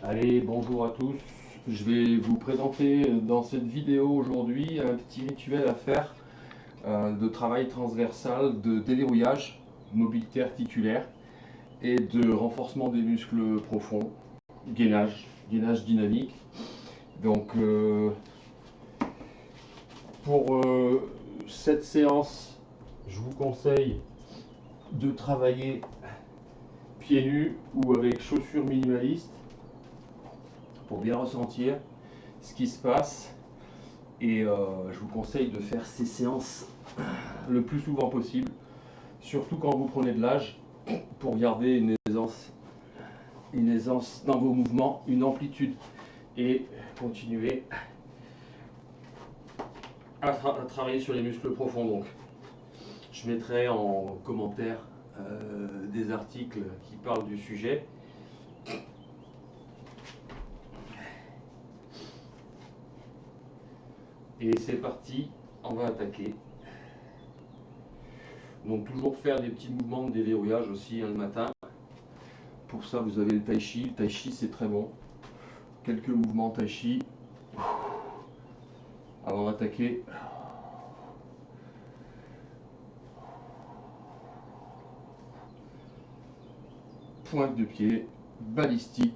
Allez, bonjour à tous. Je vais vous présenter dans cette vidéo aujourd'hui un petit rituel à faire de travail transversal, de déverrouillage, mobilité articulaire et de renforcement des muscles profonds, gainage dynamique. Donc pour cette séance, je vous conseille de travailler pieds nus ou avec chaussures minimalistes pour bien ressentir ce qui se passe. Et je vous conseille de faire ces séances le plus souvent possible, surtout quand vous prenez de l'âge, pour garder une aisance dans vos mouvements, une amplitude, et continuer à travailler sur les muscles profonds. Donc, je mettrai en commentaire des articles qui parlent du sujet. Et c'est parti, on va attaquer. Donc toujours faire des petits mouvements de déverrouillage aussi le matin. Pour ça vous avez le tai chi. Le tai chi c'est très bon. Quelques mouvements tai chi avant d'attaquer. Pointe de pied, balistique.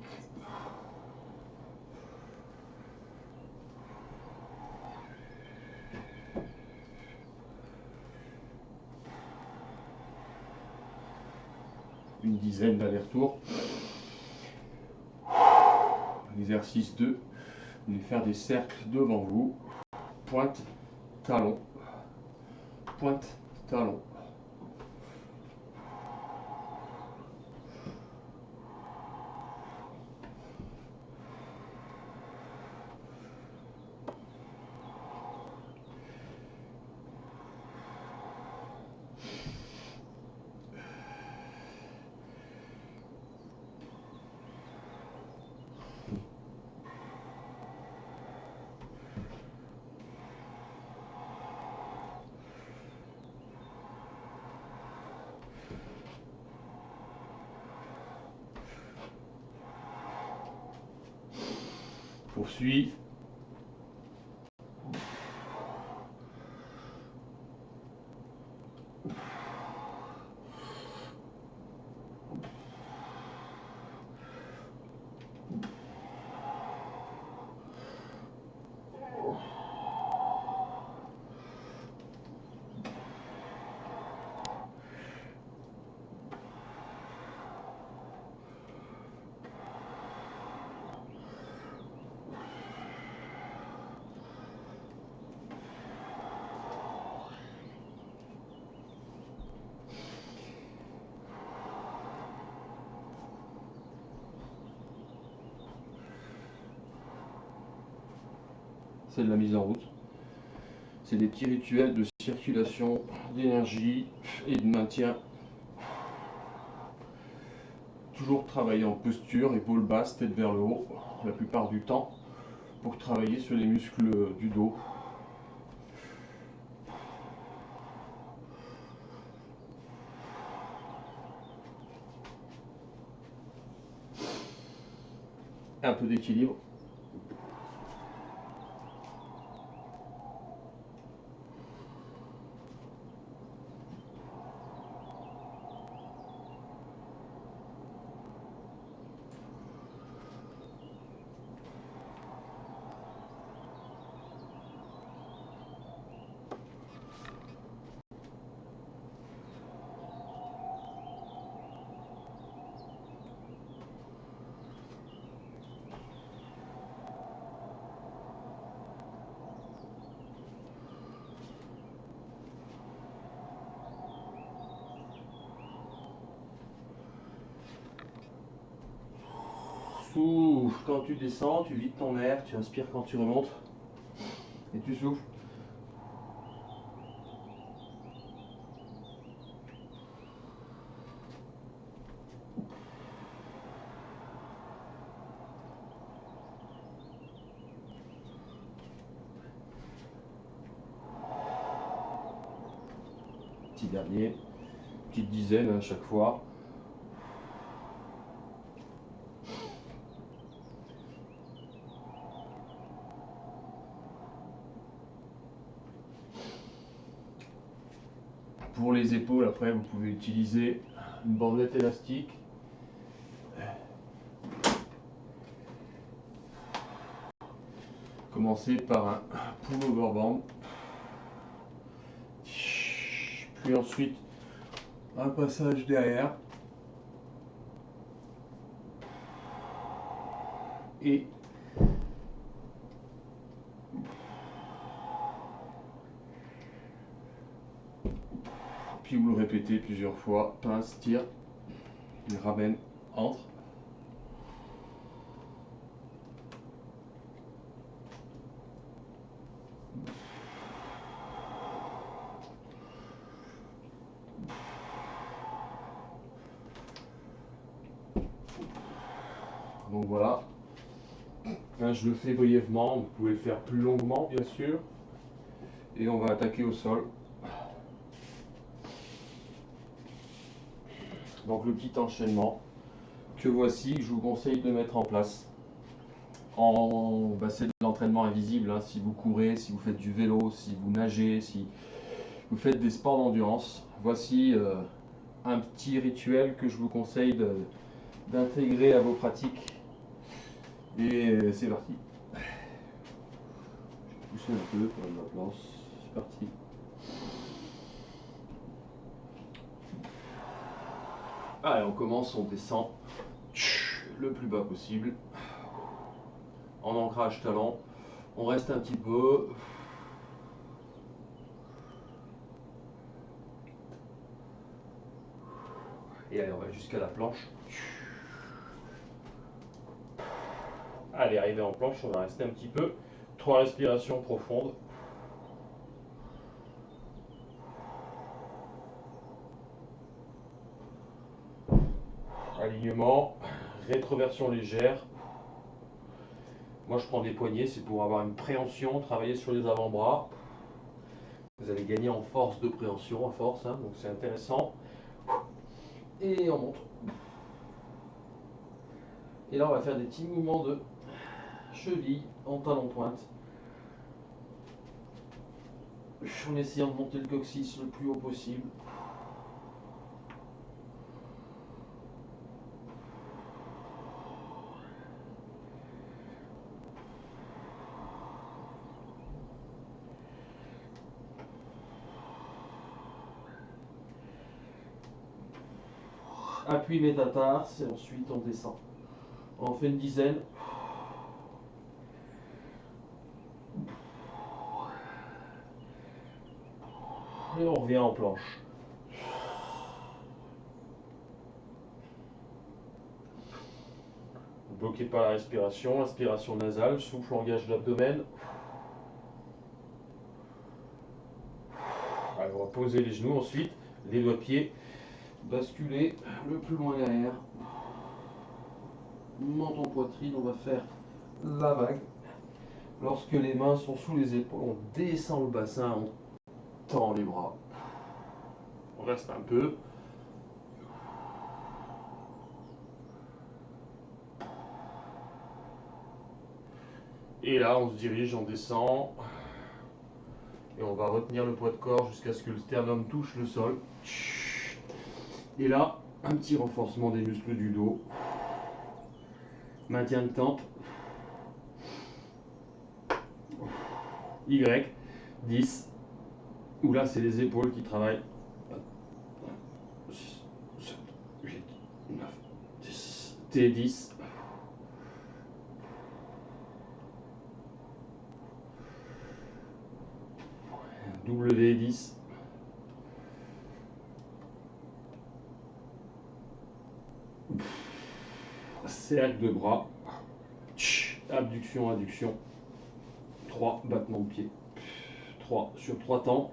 Une dizaine d'allers-retours. Exercice 2, vous allez faire des cercles devant vous. Pointe, talon, pointe, talon. Poursuis. C'est de la mise en route. C'est des petits rituels de circulation, d'énergie et de maintien. Toujours travailler en posture, épaules basses, tête vers le haut, la plupart du temps, pour travailler sur les muscles du dos. Un peu d'équilibre. Souffle quand tu descends, tu vides ton air, tu inspires quand tu remontes et tu souffles. Petit dernier, petite dizaine à chaque fois. Pour les épaules, après, vous pouvez utiliser une bandelette élastique. Commencez par un pull-over band. Puis ensuite, un passage derrière. Et puis vous le répétez plusieurs fois, pince, tire, il ramène, entre. Donc voilà, là, je le fais brièvement, vous pouvez le faire plus longuement bien sûr. Et on va attaquer au sol. Donc le petit enchaînement que voici, que je vous conseille de mettre en place. C'est de l'entraînement invisible, hein. Si vous courez, si vous faites du vélo, si vous nagez, si vous faites des sports d'endurance, voici un petit rituel que je vous conseille d'intégrer à vos pratiques. Et c'est parti. Je vais pousser un peu pour la planche. C'est parti. Allez, on commence, on descend le plus bas possible. En ancrage talon. On reste un petit peu. Et allez, on va jusqu'à la planche. Allez, arrivé en planche, on va rester un petit peu. 3 respirations profondes. Alignement, rétroversion légère. Moi je prends des poignées, c'est pour avoir une préhension, travailler sur les avant-bras. Vous allez gagner en force de préhension, à force, hein, donc c'est intéressant. Et on monte. Et là on va faire des petits mouvements de cheville en talon pointe. En essayant de monter le coccyx le plus haut possible. Appuie métatarse et ensuite on descend. On en fait une dizaine. Et on revient en planche. Ne bloquez pas la respiration, inspiration nasale, souffle, engage l'abdomen. Allez, on va poser les genoux ensuite, les doigts de pied, basculer le plus loin derrière. Menton poitrine, on va faire la vague. Lorsque les mains sont sous les épaules, on descend le bassin, on tend les bras. On reste un peu. Et là, on se dirige, on descend. Et on va retenir le poids de corps jusqu'à ce que le sternum touche le sol. Et là, un petit renforcement des muscles du dos. Maintien de tempe. Y, 10. Où là, c'est les épaules qui travaillent. 6, 7, 8, 9, 10. T10. W10. Cercle de bras. Abduction, adduction. 3 battements de pied. 3 sur 3 temps.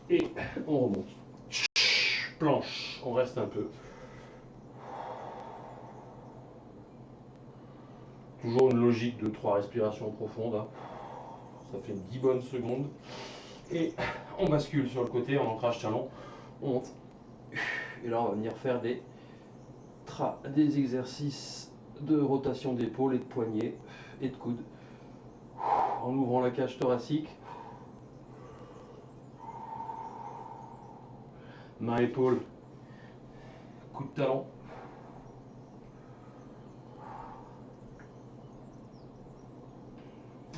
Et on remonte. Planche, on reste un peu. Toujours une logique de 3 respirations profondes. Hein. Ça fait 10 bonnes secondes. Et on bascule sur le côté en ancrage talon. On monte. Et là, on va venir faire des exercices de rotation d'épaule et de poignet et de coude en ouvrant la cage thoracique. Main épaule, coup de talon.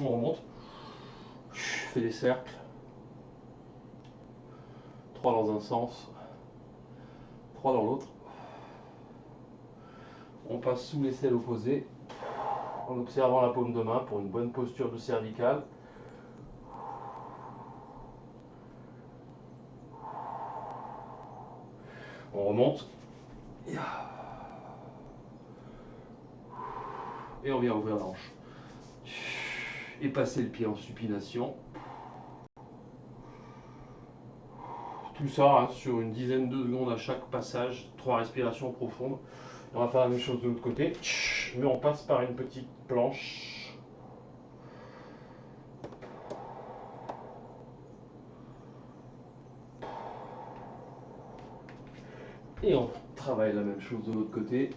On remonte. Fais des cercles. 3 dans un sens, 3 dans l'autre. On passe sous l'aisselle opposée en observant la paume de main pour une bonne posture de cervicale. On remonte. Et on vient ouvrir la hanche. Et passer le pied en supination. Tout ça hein, sur une dizaine de secondes à chaque passage, 3 respirations profondes. On va faire la même chose de l'autre côté, mais on passe par une petite planche. Et on travaille la même chose de l'autre côté.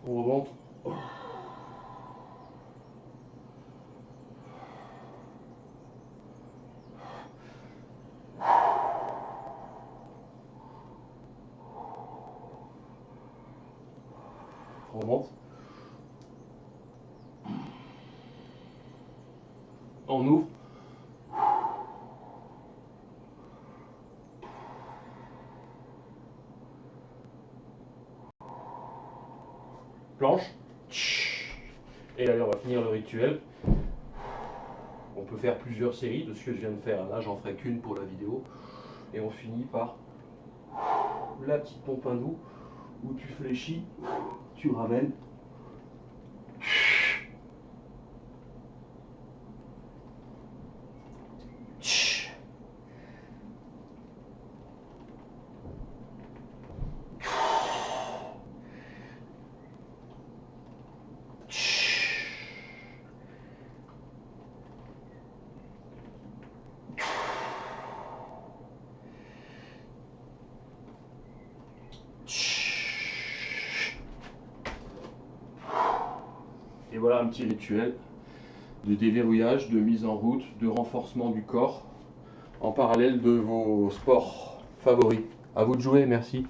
On remonte. On remonte. On ouvre. Planche. Et allez, on va finir le rituel. On peut faire plusieurs séries de ce que je viens de faire. Là, j'en ferai qu'une pour la vidéo. Et on finit par la petite pompe à doux où tu fléchis, tu ramènes. Et voilà un petit rituel de déverrouillage, de mise en route, de renforcement du corps en parallèle de vos sports favoris. À vous de jouer, merci.